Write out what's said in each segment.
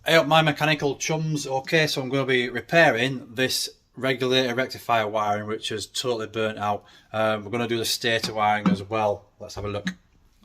Hey up my mechanical chums. Okay, so I'm going to be repairing this regulator rectifier wiring which is totally burnt out. We're going to do the stator wiring as well. Let's have a look.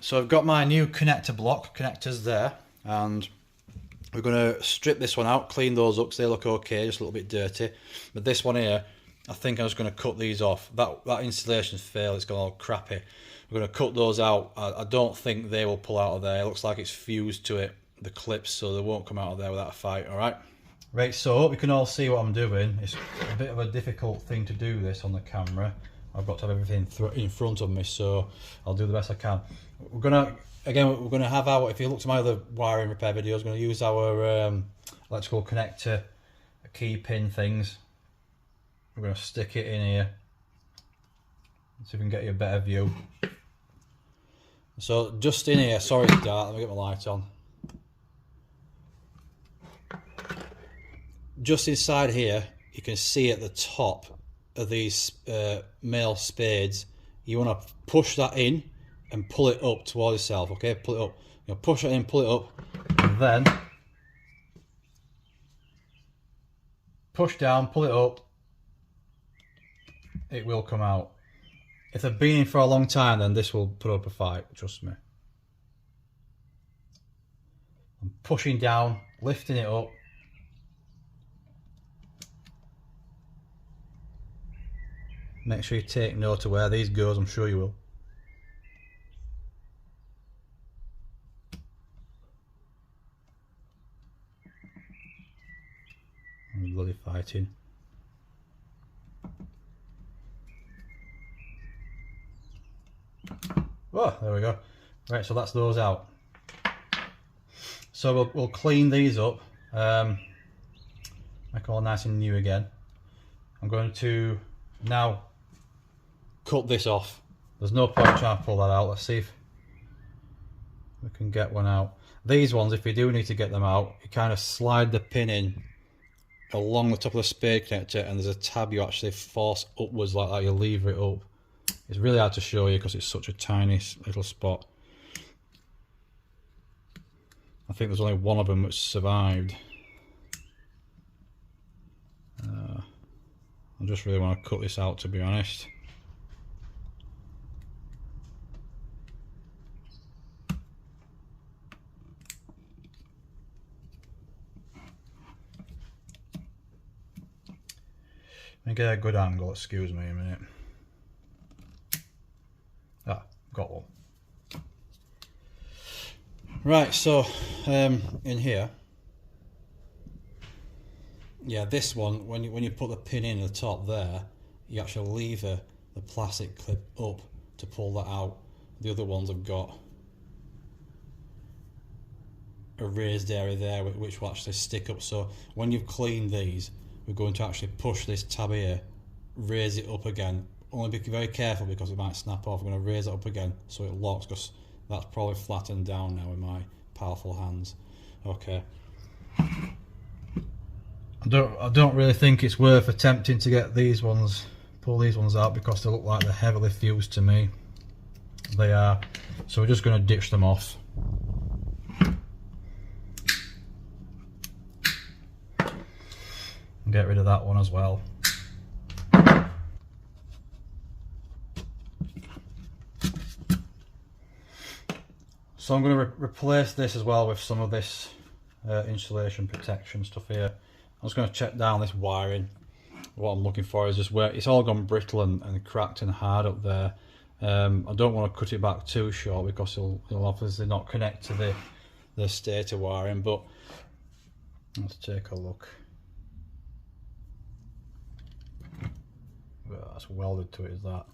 So I've got my new connector block connectors there, and we're going to strip this one out, clean those up because they look okay, just a little bit dirty. But this one here, I think I'm just going to cut these off. That installation's failed, it's gone all crappy. We're going to cut those out. I don't think they will pull out of there. It looks like it's fused to it, the clips, so they won't come out of there without a fight, alright? Right, so I hope you can all see what I'm doing. It's a bit of a difficult thing to do this on the camera. I've got to have everything in front of me, so I'll do the best I can. We're gonna have our, if you look to my other wiring repair videos, we're gonna use our electrical connector key pin things. We're gonna stick it in here. Let's see if we can get you a better view. So just in here, sorry it's dark, let me get my light on. Just inside here, you can see at the top of these male spades, you want to push that in and pull it up towards yourself, okay? Pull it up. You know, push it in, pull it up, and then push down, pull it up. It will come out. If they've been in for a long time, then this will put up a fight, trust me. I'm pushing down, lifting it up. Make sure you take note of where these goes, I'm sure you will. I'm bloody fighting. Oh, there we go. Right, so that's those out. So we'll clean these up, make all nice and new again. I'm going to now cut this off. There's no point trying to pull that out. Let's see if we can get one out. These ones, if you do need to get them out, you kind of slide the pin in along the top of the spade connector, and there's a tab you actually force upwards like that. You lever it up. It's really hard to show you because it's such a tiny little spot. I think there's only one of them which survived. I just really want to cut this out, to be honest. Let me get a good angle, excuse me a minute. Ah, got one. Right, so in here, yeah, this one, when you put the pin in the top there, you actually lever the plastic clip up to pull that out. The other ones have got a raised area there which will actually stick up. So when you've cleaned these, we're going to actually push this tab here, raise it up again. Only be very careful because it might snap off. We're going to raise it up again so it locks, because that's probably flattened down now in my powerful hands. Okay. I don't really think it's worth attempting to get these ones, pull these ones out, because they look like they're heavily fused to me. They are. So we're just going to ditch them off. And get rid of that one as well. So I'm going to replace this as well with some of this insulation protection stuff here. I'm just going to check down this wiring. What I'm looking for is just where it's all gone brittle and cracked and hard up there. I don't want to cut it back too short because it'll obviously not connect to the stator wiring, but let's take a look. Well, that's welded to it, is that?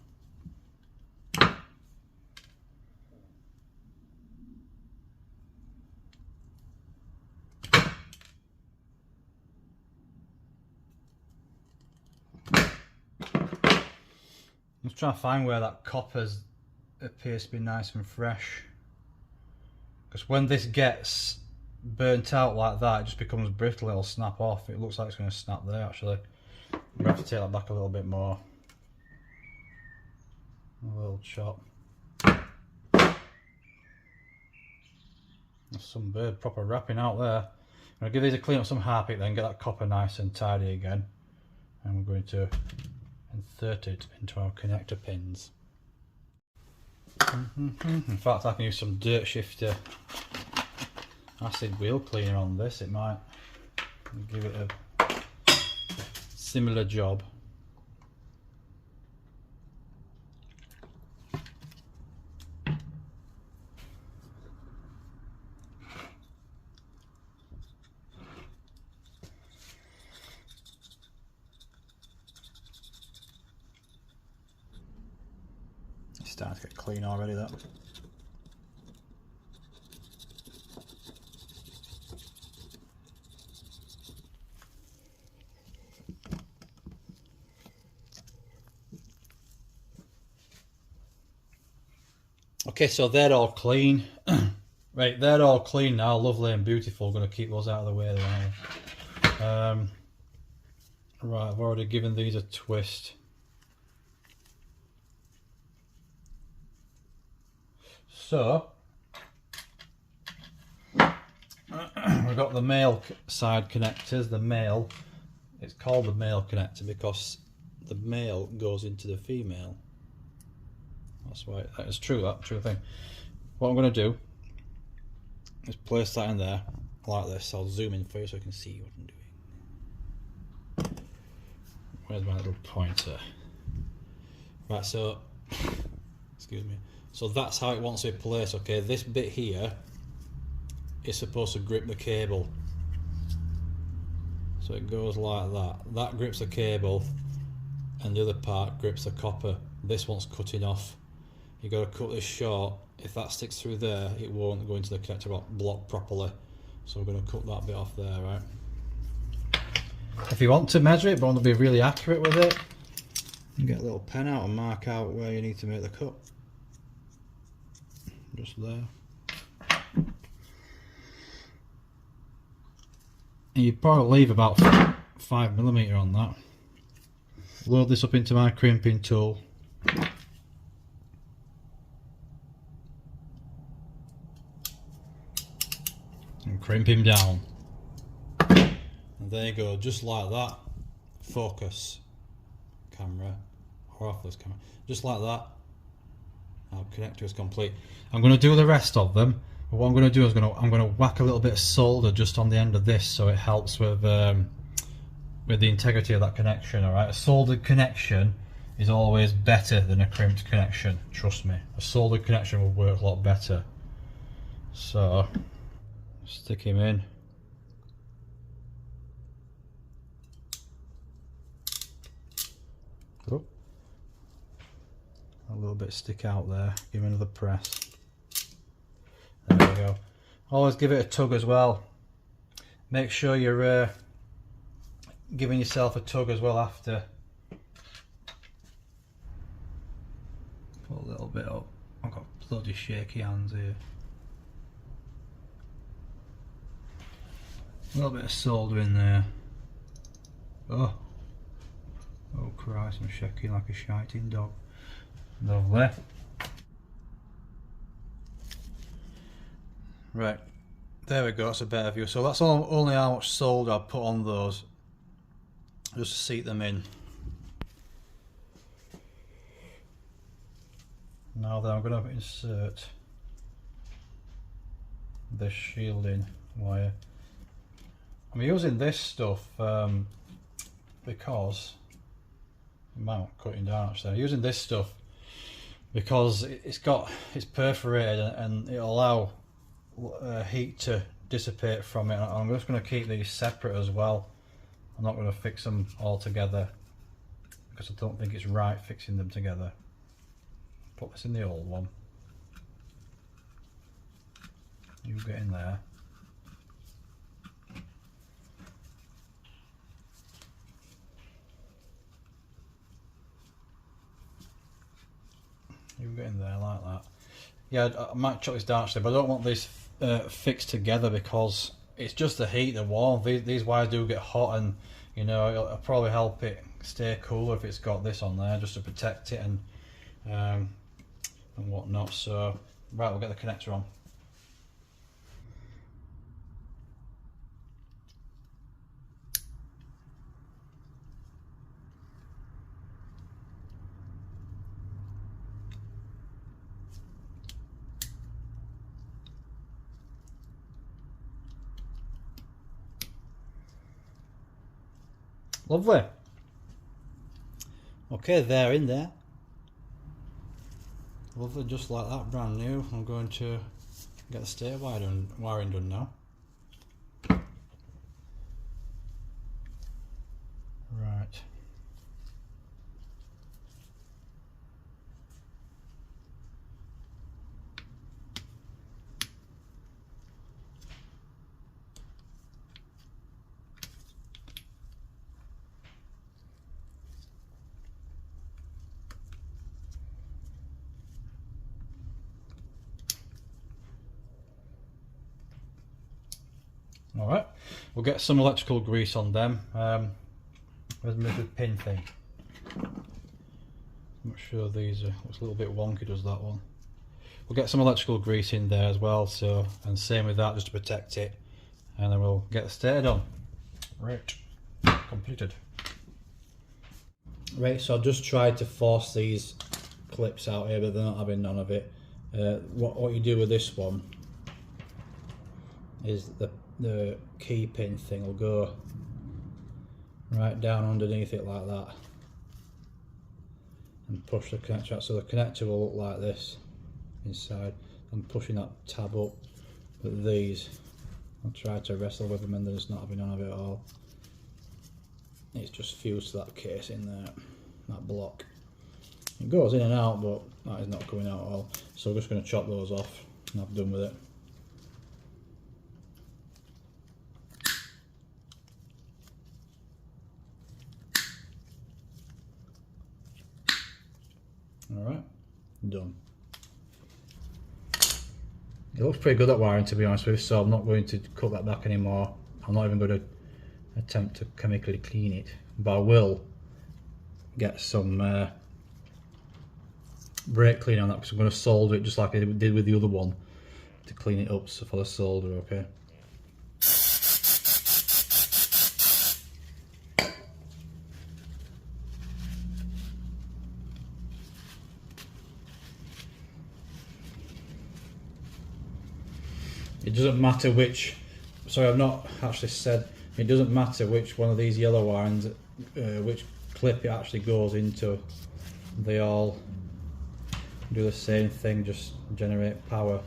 I'm just trying to find where that copper appears to be nice and fresh, because when this gets burnt out like that, it just becomes brittle. It'll snap off. It looks like it's going to snap there actually. I'm going to have to take that back a little bit more. A little chop. There's some bird proper wrapping out there. I'll give these a clean up some harpic, then get that copper nice and tidy again, and we're going to insert it into our connector pins. In fact, I can use some dirt shifter acid wheel cleaner on this. It might give it a similar job. It's starting to get clean already, that. Okay, so they're all clean. Right, they're all clean now, lovely and beautiful. I'm going to keep those out of the way there. Right, I've already given these a twist. So, we've got the male side connectors. The male, it's called the male connector because the male goes into the female. That's why, that is true, that true thing. What I'm going to do is place that in there like this. I'll zoom in for you so you can see what I'm doing. Where's my little pointer? Right, so, excuse me. So that's how it wants to be placed, okay? This bit here is supposed to grip the cable. So it goes like that. That grips the cable and the other part grips the copper. This one's cutting off. You've got to cut this short. If that sticks through there, it won't go into the connector block properly. So we're going to cut that bit off there, right? If you want to measure it but want to be really accurate with it, you get a little pen out and mark out where you need to make the cut. Just there. And you probably leave about 5mm on that. Load this up into my crimping tool. And crimp him down. And there you go, just like that. Focus camera, or off this camera. Just like that. Our connector is complete. I'm going to do the rest of them, but what I'm going to do is I'm going to whack a little bit of solder just on the end of this so it helps with the integrity of that connection. All right, a soldered connection is always better than a crimped connection. Trust me, a soldered connection will work a lot better. So stick him in. Oh. A little bit stick out there, give it another press. There we go. Always give it a tug as well. Make sure you're giving yourself a tug as well after. Put a little bit up. I've got bloody shaky hands here. A little bit of solder in there. Oh Christ, I'm shaking like a shiting dog. Lovely. Right, there we go, that's a better view. So that's only how much solder I've put on those, just to seat them in. Now then I'm going to insert this shielding wire. I'm using this stuff because, cutting down actually, I'm using this stuff because it's perforated and it'll allow heat to dissipate from it. I'm just going to keep these separate as well. I'm not going to fix them all together because I don't think it's right fixing them together. Put this in the old one. You get in there. You get in there like that. Yeah, I might chuck this down actually, but I don't want this fixed together because it's just the heat, the warmth. These wires do get hot, and you know it'll probably help it stay cooler if it's got this on there just to protect it and whatnot. So right, we'll get the connector on. Lovely. Okay, they're in there. Lovely, just like that, brand new. I'm going to get the stator wiring done now. Right. Alright, we'll get some electrical grease on them. Where's my little pin thing? I'm not sure these are, looks a little bit wonky, does that one. We'll get some electrical grease in there as well, so, and same with that just to protect it, and then we'll get the stator done. Right, completed. Right, so I've just tried to force these clips out here, but they're not having none of it. What you do with this one is the key pin thing will go right down underneath it like that and push the connector out, so the connector will look like this inside. I'm pushing that tab up, but these I'll try to wrestle with them and they're just not having none of it at all. It's just fused to that case in there, that block. It goes in and out, but that is not coming out at all, so I'm just going to chop those off and I'm done with it. Alright, done. It looks pretty good, that wiring, to be honest with you, so I'm not going to cut that back anymore. I'm not even going to attempt to chemically clean it, but I will get some brake cleaner on that, because I'm going to solder it just like I did with the other one to clean it up for the solder, okay? It doesn't matter which, sorry, I've not actually said, it doesn't matter which one of these yellow wirings, which clip it actually goes into. They all do the same thing, just generate power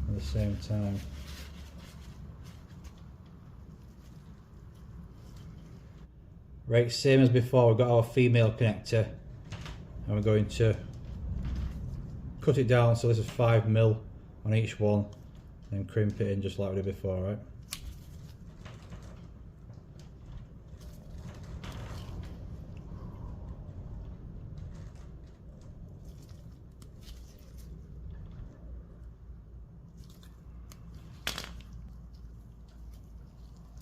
at the same time. Right, same as before, we've got our female connector and we're going to cut it down, so this is 5mm on each one, and crimp it in just like we did before, right?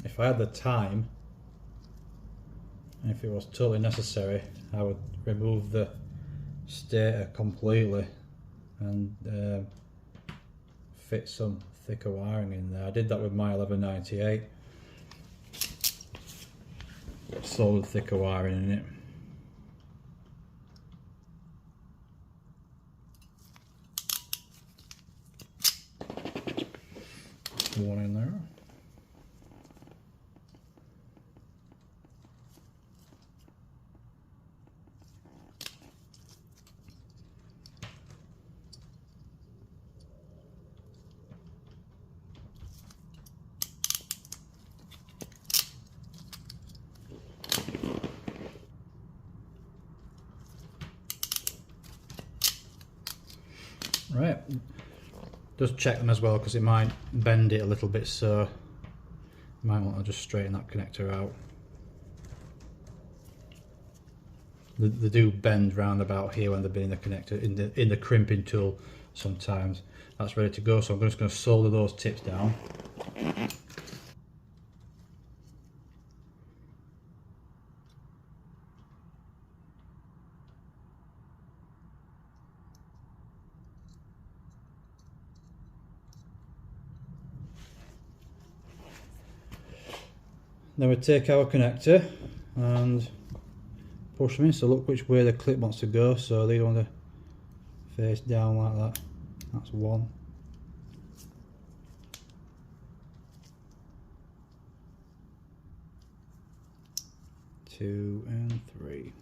If I had the time, and if it was totally necessary, I would remove the stator completely and fit some thicker wiring in there. I did that with my 1198. Solid thicker wiring in it. One in there. Right, just check them as well, because it might bend it a little bit, so you might want to just straighten that connector out. They do bend round about here when they're being the connector in the crimping tool sometimes. That's ready to go, so I'm just going to solder those tips down. Then we take our connector and push them in, so look which way the clip wants to go, so they want to face down like that. That's one. 2 and 3.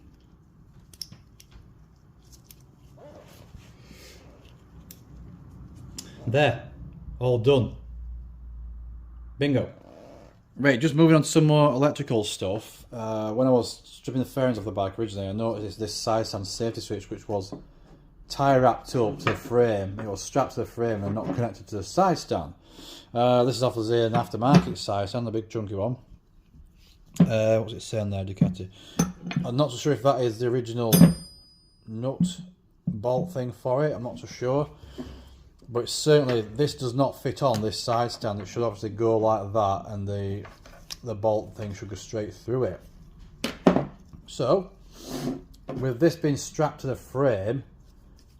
There, all done. Bingo. Right, just moving on to some more electrical stuff. When I was stripping the fairings off the bike originally, I noticed this side stand safety switch, which was tie wrapped up to the frame. It was strapped to the frame and not connected to the side stand. This is obviously an aftermarket side stand, the big chunky one. What's it saying there, Ducati? I'm not so sure if that is the original nut bolt thing for it. I'm not so sure. But it's certainly, this does not fit on this side stand. It should obviously go like that, and the bolt thing should go straight through it. So, with this being strapped to the frame,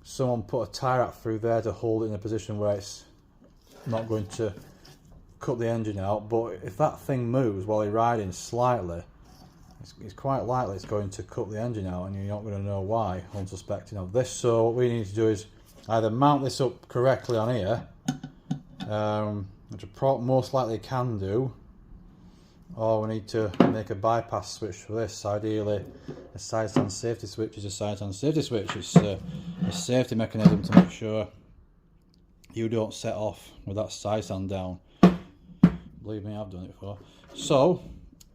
someone put a tie wrap through there to hold it in a position where it's not going to cut the engine out. But if that thing moves while you're riding slightly, it's quite likely it's going to cut the engine out, and you're not going to know why, unsuspecting of this. So what we need to do is either mount this up correctly on here, which I most likely can do, or we need to make a bypass switch for this. Ideally, a side stand safety switch is a side stand safety switch. It's a safety mechanism to make sure you don't set off with that side stand down. Believe me, I've done it before. So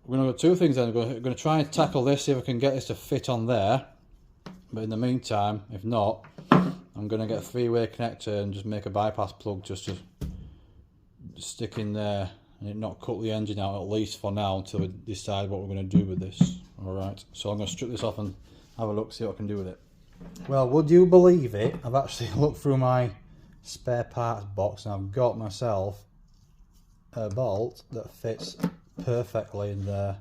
we're going to do two things then. We're going to try and tackle this, see if I can get this to fit on there. But in the meantime, if not, I'm going to get a 3-way connector and just make a bypass plug just to stick in there and it not cut the engine out, at least for now, until we decide what we're going to do with this. Alright, so I'm going to strip this off and have a look, see what I can do with it. Well, would you believe it? I've actually looked through my spare parts box and I've got myself a bolt that fits perfectly in there,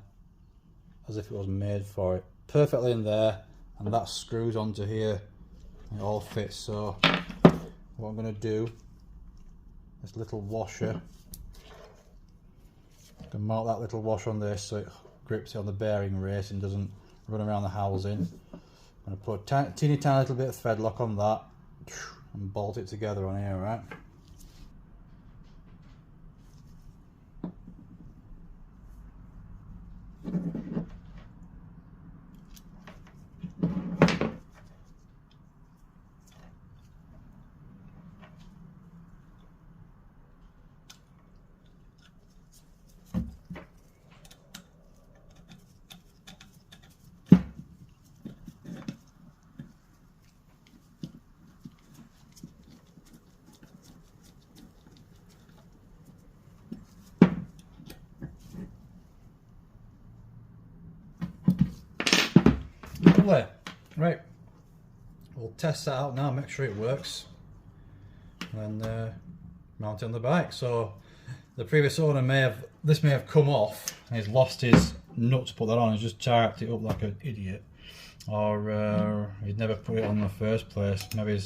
as if it was made for it. Perfectly in there, and that screws onto here. It all fits. So what I'm going to do, this little washer, I can mount that little washer on this so it grips it on the bearing race and doesn't run around the housing. I'm going to put a teeny tiny little bit of thread lock on that and bolt it together on here, right? Right, we'll test that out now, make sure it works, and mount it on the bike. So the previous owner may have come off and he's lost his nut to put that on. He's just tie-wrapped it up like an idiot, or he'd never put it on in the first place. Maybe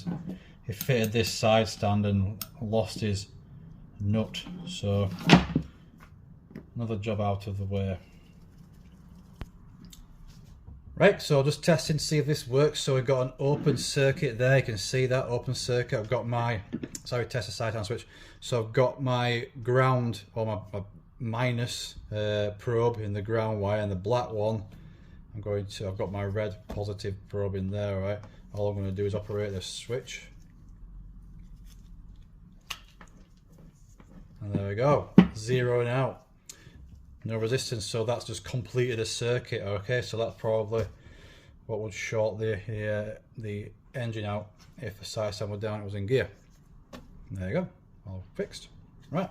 he fitted this side stand and lost his nut. So another job out of the way. Right, so just testing to see if this works. So we've got an open circuit there. You can see that open circuit. I've got my, sorry, test the side stand switch. So I've got my ground, or my minus probe in the ground wire, and the black one, I've got my red positive probe in there, right? All I'm going to do is operate this switch. And there we go, zeroing out. No resistance, so that's just completed a circuit. Okay, so that's probably what would short the engine out if the side stand were down, it was in gear. There you go, all fixed. Right.